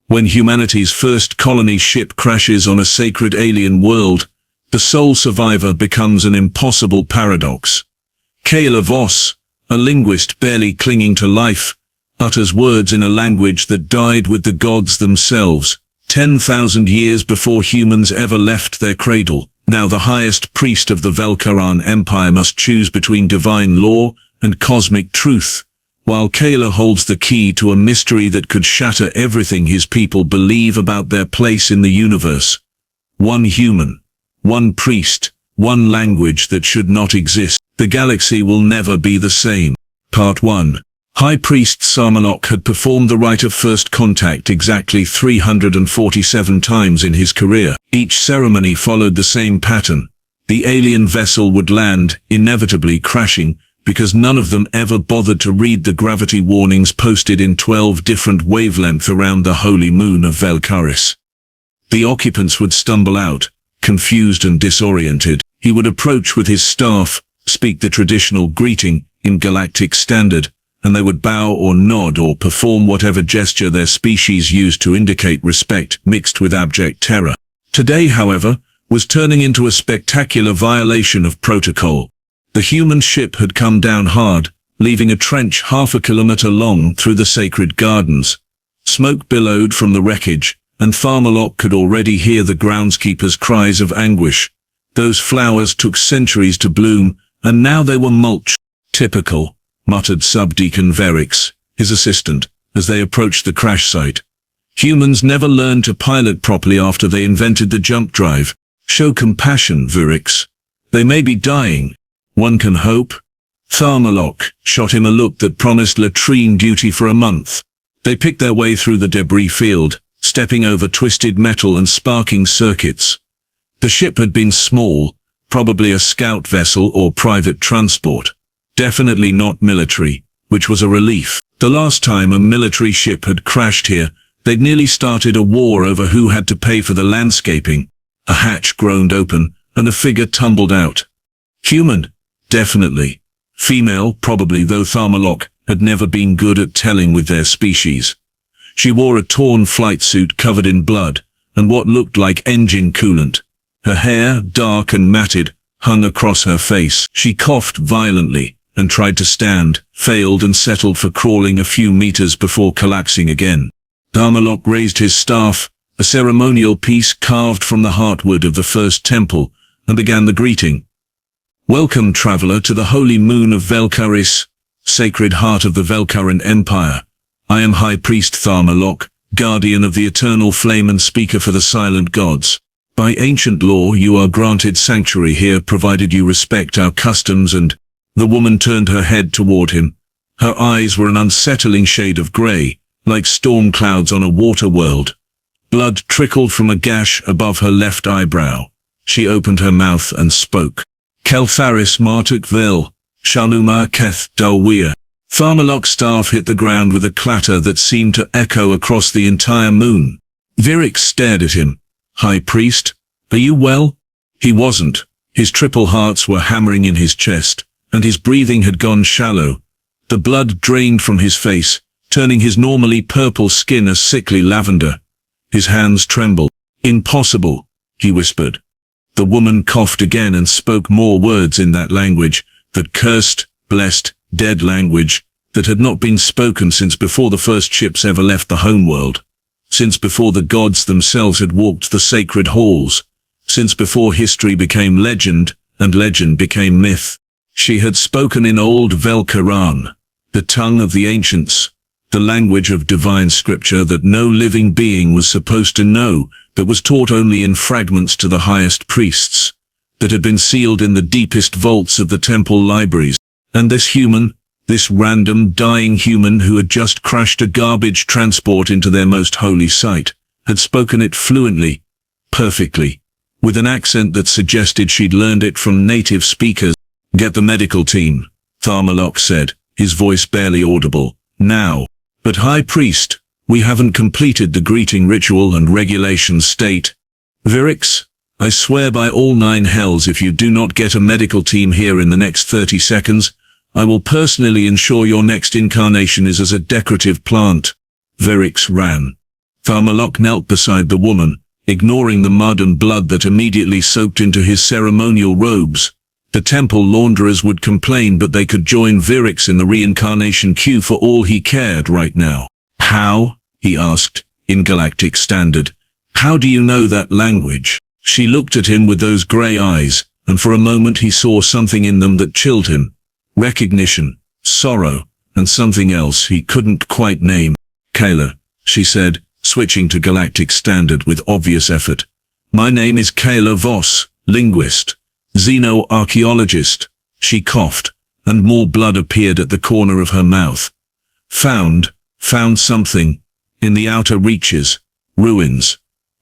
When humanity's first colony ship crashes on a sacred alien world, the sole survivor becomes an impossible paradox. Kaela Voss, a linguist barely clinging to life, utters words in a language that died with the gods themselves, 10,000 years before humans ever left their cradle. Now the highest priest of the Velkaran Empire must choose between divine law and cosmic truth, while Kaela holds the key to a mystery that could shatter everything his people believe about their place in the universe. One human, one priest, one language that should not exist. The galaxy will never be the same. Part 1. High Priest Thar'molok had performed the rite of first contact exactly 347 times in his career. Each ceremony followed the same pattern. The alien vessel would land, inevitably crashing, because none of them ever bothered to read the gravity warnings posted in 12 different wavelengths around the holy moon of Velkaris. The occupants would stumble out, confused and disoriented. He would approach with his staff, speak the traditional greeting in Galactic standard, and they would bow or nod or perform whatever gesture their species used to indicate respect mixed with abject terror. Today, however, was turning into a spectacular violation of protocol. The human ship had come down hard, leaving a trench half a kilometer long through the sacred gardens. Smoke billowed from the wreckage, and Thar'molok could already hear the groundskeeper's cries of anguish. Those flowers took centuries to bloom, and now they were mulch. Typical, muttered Subdeacon Verix, his assistant, as they approached the crash site. Humans never learned to pilot properly after they invented the jump drive. Show compassion, Verix. They may be dying. One can hope. Thar'molok shot him a look that promised latrine duty for a month. They picked their way through the debris field, stepping over twisted metal and sparking circuits. The ship had been small, probably a scout vessel or private transport. Definitely not military, which was a relief. The last time a military ship had crashed here, they'd nearly started a war over who had to pay for the landscaping. A hatch groaned open, and a figure tumbled out. Human? Definitely. Female, probably, though Thar'molok had never been good at telling with their species. She wore a torn flight suit covered in blood, and what looked like engine coolant. Her hair, dark and matted, hung across her face. She coughed violently, and tried to stand, failed and settled for crawling a few meters before collapsing again. Thar'molok raised his staff, a ceremonial piece carved from the heartwood of the first temple, and began the greeting. Welcome, traveler, to the holy moon of Velkaris, sacred heart of the Velkaran Empire. I am High Priest Thar'molok, guardian of the eternal flame and speaker for the silent gods. By ancient law you are granted sanctuary here provided you respect our customs and— The woman turned her head toward him. Her eyes were an unsettling shade of grey, like storm clouds on a water world. Blood trickled from a gash above her left eyebrow. She opened her mouth and spoke. Keltharis Martuk Vel, Shaluma Keth Dalwea. Thar'molok's staff hit the ground with a clatter that seemed to echo across the entire moon. Verix stared at him. High Priest, are you well? He wasn't. His triple hearts were hammering in his chest, and his breathing had gone shallow. The blood drained from his face, turning his normally purple skin a sickly lavender. His hands trembled. Impossible, he whispered. The woman coughed again and spoke more words in that language, that cursed, blessed, dead language, that had not been spoken since before the first ships ever left the homeworld, since before the gods themselves had walked the sacred halls, since before history became legend, and legend became myth. She had spoken in old Velkaran, the tongue of the ancients, the language of divine scripture that no living being was supposed to know, that was taught only in fragments to the highest priests, that had been sealed in the deepest vaults of the temple libraries. And this human, this random dying human who had just crashed a garbage transport into their most holy site, had spoken it fluently, perfectly, with an accent that suggested she'd learned it from native speakers. Get the medical team, Thar'molok said, his voice barely audible. Now. But High Priest, we haven't completed the greeting ritual and regulations state. Verix, I swear by all 9 hells if you do not get a medical team here in the next 30 seconds, I will personally ensure your next incarnation is as a decorative plant. Verix ran. Thar'molok knelt beside the woman, ignoring the mud and blood that immediately soaked into his ceremonial robes. The temple launderers would complain, but they could join Virix in the reincarnation queue for all he cared right now. "How?" he asked, in Galactic standard. "How do you know that language?" She looked at him with those grey eyes, and for a moment he saw something in them that chilled him. Recognition, sorrow, and something else he couldn't quite name. "Kaela," she said, switching to Galactic standard with obvious effort. "My name is Kaela Voss, linguist, xenoarchaeologist." She coughed, and more blood appeared at the corner of her mouth. Found something. In the outer reaches. Ruins.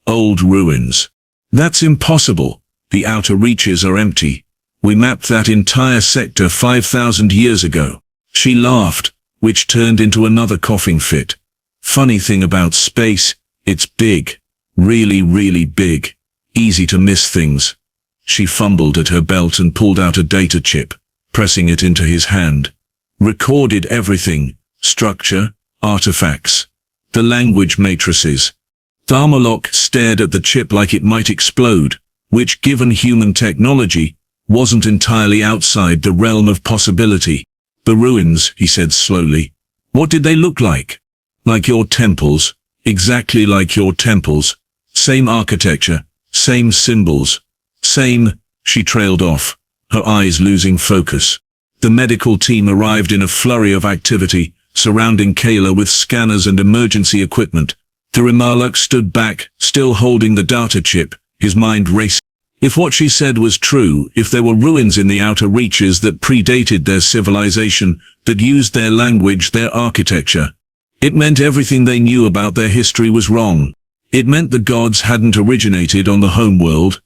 Old ruins. "That's impossible. The outer reaches are empty. We mapped that entire sector 5,000 years ago." She laughed, which turned into another coughing fit. "Funny thing about space, it's big. Really, really big. Easy to miss things." She fumbled at her belt and pulled out a data chip, pressing it into his hand. Recorded everything. Structure, artifacts. The language matrices. Thar'molok stared at the chip like it might explode, which, given human technology, wasn't entirely outside the realm of possibility. "The ruins," he said slowly. "What did they look like?" "Like your temples. Exactly like your temples. Same architecture, same symbols. Same," she trailed off, her eyes losing focus. The medical team arrived in a flurry of activity, surrounding Kaela with scanners and emergency equipment. Thar'molok stood back, still holding the data chip, his mind racing. If what she said was true, if there were ruins in the outer reaches that predated their civilization, that used their language, their architecture, it meant everything they knew about their history was wrong. It meant the gods hadn't originated on the home world.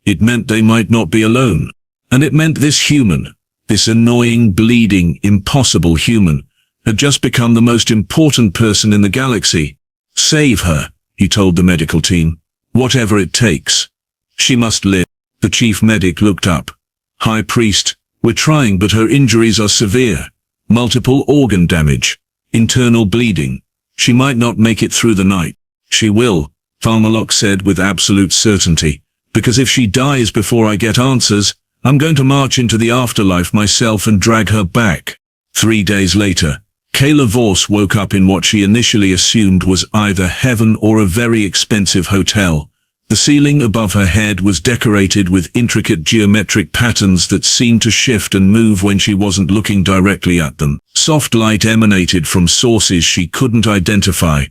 It meant they might not be alone. And it meant this human, this annoying, bleeding, impossible human, had just become the most important person in the galaxy. "Save her," he told the medical team. "Whatever it takes. She must live." The chief medic looked up. "High Priest, we're trying, but her injuries are severe. Multiple organ damage. Internal bleeding. She might not make it through the night." "She will," Thar'molok said with absolute certainty. "Because if she dies before I get answers, I'm going to march into the afterlife myself and drag her back." 3 days later, Kaela Voss woke up in what she initially assumed was either heaven or a very expensive hotel. The ceiling above her head was decorated with intricate geometric patterns that seemed to shift and move when she wasn't looking directly at them. Soft light emanated from sources she couldn't identify.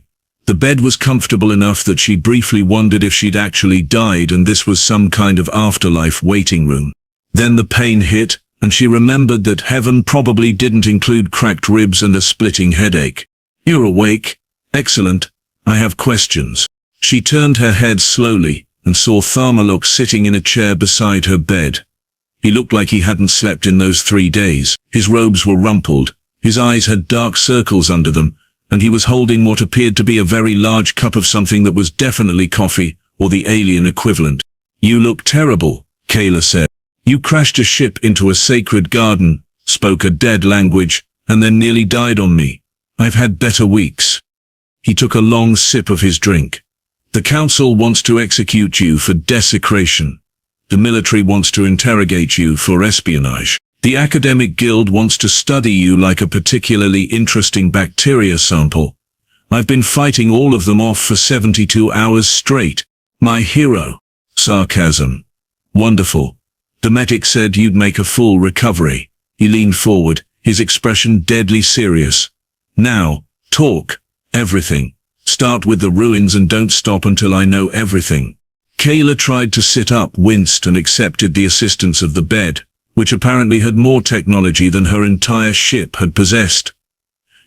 The bed was comfortable enough that she briefly wondered if she'd actually died and this was some kind of afterlife waiting room. Then the pain hit, and she remembered that heaven probably didn't include cracked ribs and a splitting headache. "You're awake? Excellent. I have questions." She turned her head slowly, and saw Thar'molok sitting in a chair beside her bed. He looked like he hadn't slept in those 3 days. His robes were rumpled, his eyes had dark circles under them, and he was holding what appeared to be a very large cup of something that was definitely coffee, or the alien equivalent. "You look terrible," Kaela said. "You crashed a ship into a sacred garden, spoke a dead language, and then nearly died on me. I've had better weeks." He took a long sip of his drink. "The council wants to execute you for desecration. The military wants to interrogate you for espionage. The academic guild wants to study you like a particularly interesting bacteria sample. I've been fighting all of them off for 72 hours straight. My hero." Sarcasm. "Wonderful. The medic said you'd make a full recovery." He leaned forward, his expression deadly serious. "Now, talk. Everything. Start with the ruins and don't stop until I know everything." Kaela tried to sit up, winced, and accepted the assistance of the bed, which apparently had more technology than her entire ship had possessed.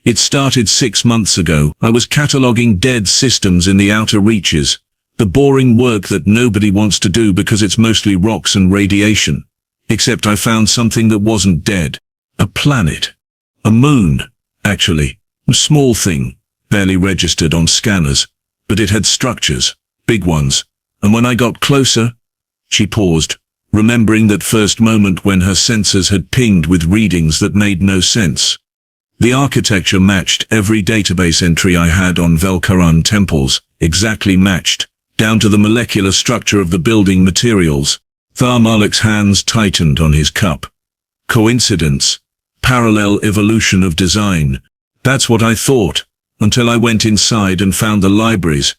"It started 6 months ago. I was cataloging dead systems in the outer reaches. The boring work that nobody wants to do because it's mostly rocks and radiation. Except I found something that wasn't dead. A planet. A moon, actually. A small thing, barely registered on scanners. But it had structures, big ones. And when I got closer..." She paused, remembering that first moment when her sensors had pinged with readings that made no sense. The architecture matched every database entry I had on Velkaran temples, exactly matched, down to the molecular structure of the building materials. Thar'molok's hands tightened on his cup. Coincidence? Parallel evolution of design. That's what I thought, until I went inside and found the libraries.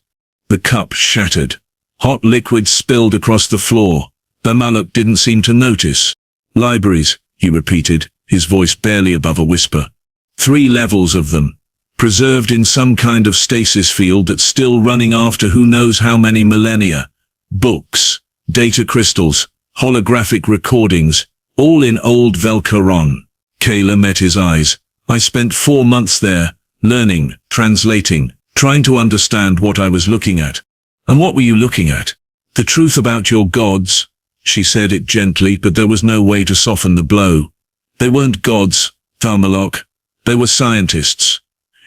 The cup shattered. Hot liquid spilled across the floor. Thar'molok didn't seem to notice. Libraries, he repeated, his voice barely above a whisper. 3 levels of them, preserved in some kind of stasis field that's still running after who knows how many millennia. Books, data crystals, holographic recordings, all in old Velkaran. Kaela met his eyes. I spent 4 months there, learning, translating, trying to understand what I was looking at. And what were you looking at? The truth about your gods. She said it gently, but there was no way to soften the blow. They weren't gods, Thar'molok. They were scientists.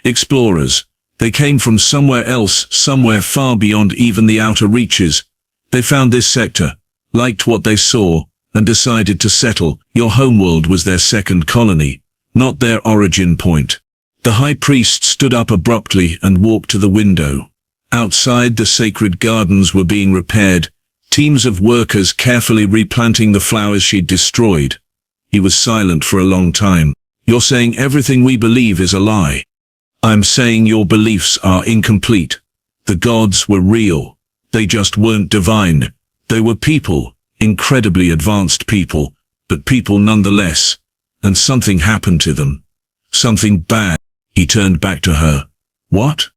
Explorers. They came from somewhere else, somewhere far beyond even the outer reaches. They found this sector, liked what they saw, and decided to settle. Your homeworld was their second colony, not their origin point. The high priest stood up abruptly and walked to the window. Outside, the sacred gardens were being repaired, teams of workers carefully replanting the flowers she'd destroyed. He was silent for a long time. You're saying everything we believe is a lie. I'm saying your beliefs are incomplete. The gods were real. They just weren't divine. They were people, incredibly advanced people, but people nonetheless. And something happened to them. Something bad. He turned back to her. What?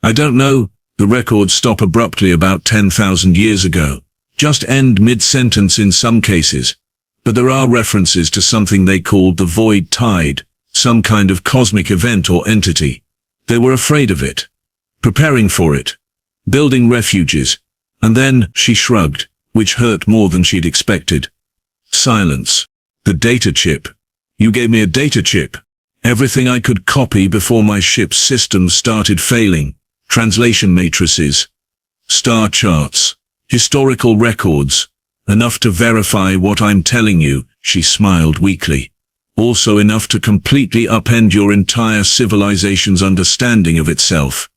I don't know. The records stop abruptly about 10,000 years ago. Just end mid-sentence in some cases. But there are references to something they called the void tide, some kind of cosmic event or entity. They were afraid of it, preparing for it, building refuges, and then she shrugged, which hurt more than she'd expected. Silence. The data chip. You gave me a data chip. Everything I could copy before my ship's systems started failing. Translation matrices, star charts, historical records. Enough to verify what I'm telling you, she smiled weakly. Also enough to completely upend your entire civilization's understanding of itself.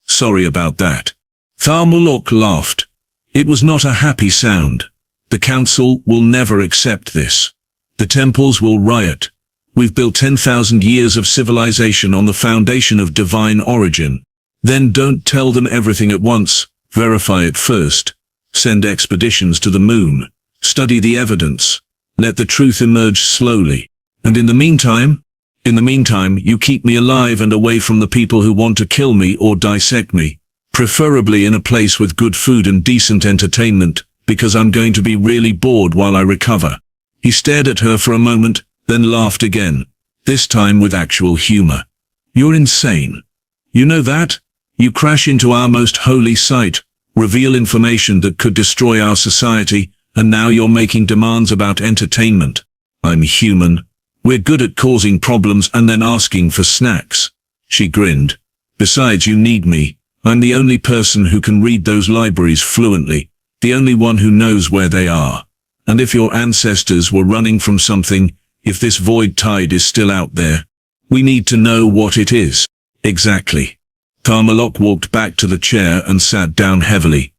Sorry about that. Thar'molok laughed. It was not a happy sound. The council will never accept this. The temples will riot. We've built 10,000 years of civilization on the foundation of divine origin. Then don't tell them everything at once. Verify it first. Send expeditions to the moon. Study the evidence. Let the truth emerge slowly. And in the meantime, you keep me alive and away from the people who want to kill me or dissect me. Preferably in a place with good food and decent entertainment, because I'm going to be really bored while I recover. He stared at her for a moment, then laughed again, this time with actual humor. You're insane. You know that? You crash into our most holy site, reveal information that could destroy our society, and now you're making demands about entertainment. I'm human. We're good at causing problems and then asking for snacks. She grinned. Besides, you need me. I'm the only person who can read those libraries fluently, the only one who knows where they are. And if your ancestors were running from something, if this void tide is still out there, we need to know what it is. Exactly. Thar'molok walked back to the chair and sat down heavily.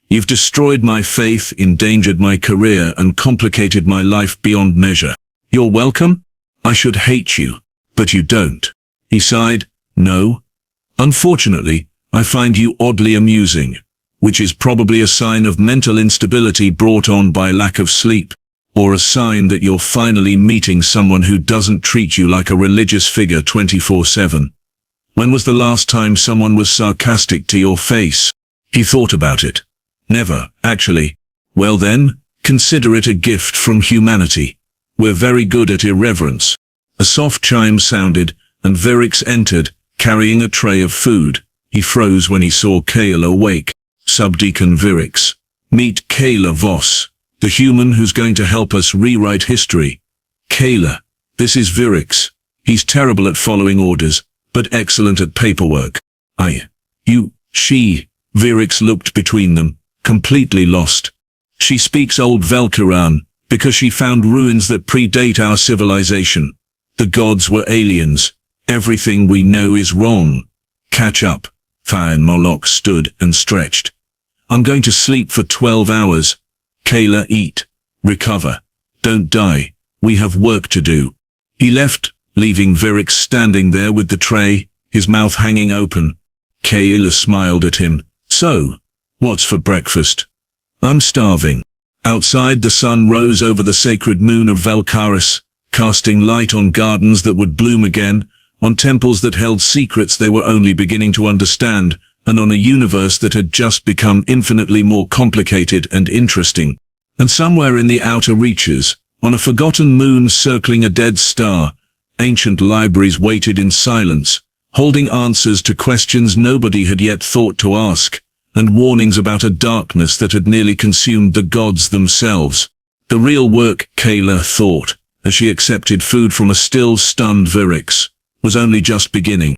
You've destroyed my faith, endangered my career, and complicated my life beyond measure. You're welcome? I should hate you, but you don't. He sighed. No. Unfortunately, I find you oddly amusing, which is probably a sign of mental instability brought on by lack of sleep, or a sign that you're finally meeting someone who doesn't treat you like a religious figure 24/7. When was the last time someone was sarcastic to your face? He thought about it. Never, actually. Well then, consider it a gift from humanity. We're very good at irreverence. A soft chime sounded, and Virix entered, carrying a tray of food. He froze when he saw Kaela wake. Subdeacon Virix. Meet Kaela Voss, the human who's going to help us rewrite history. Kaela, this is Virix. He's terrible at following orders, but excellent at paperwork. She. Virix looked between them, completely lost. She speaks Old Velkaran, because she found ruins that predate our civilization. The gods were aliens, Everything we know is wrong. Catch up. Thar'molok stood and stretched. I'm going to sleep for 12 hours. Kaela, eat. Recover. Don't die. We have work to do. He left, leaving Virix standing there with the tray, his mouth hanging open. Kaela smiled at him. So, what's for breakfast? I'm starving. Outside, the sun rose over the sacred moon of Valkyris, casting light on gardens that would bloom again, on temples that held secrets they were only beginning to understand, and on a universe that had just become infinitely more complicated and interesting. And somewhere in the outer reaches, on a forgotten moon circling a dead star, ancient libraries waited in silence, holding answers to questions nobody had yet thought to ask, and warnings about a darkness that had nearly consumed the gods themselves. The real work, Kaela thought, as she accepted food from a still stunned Virix, was only just beginning.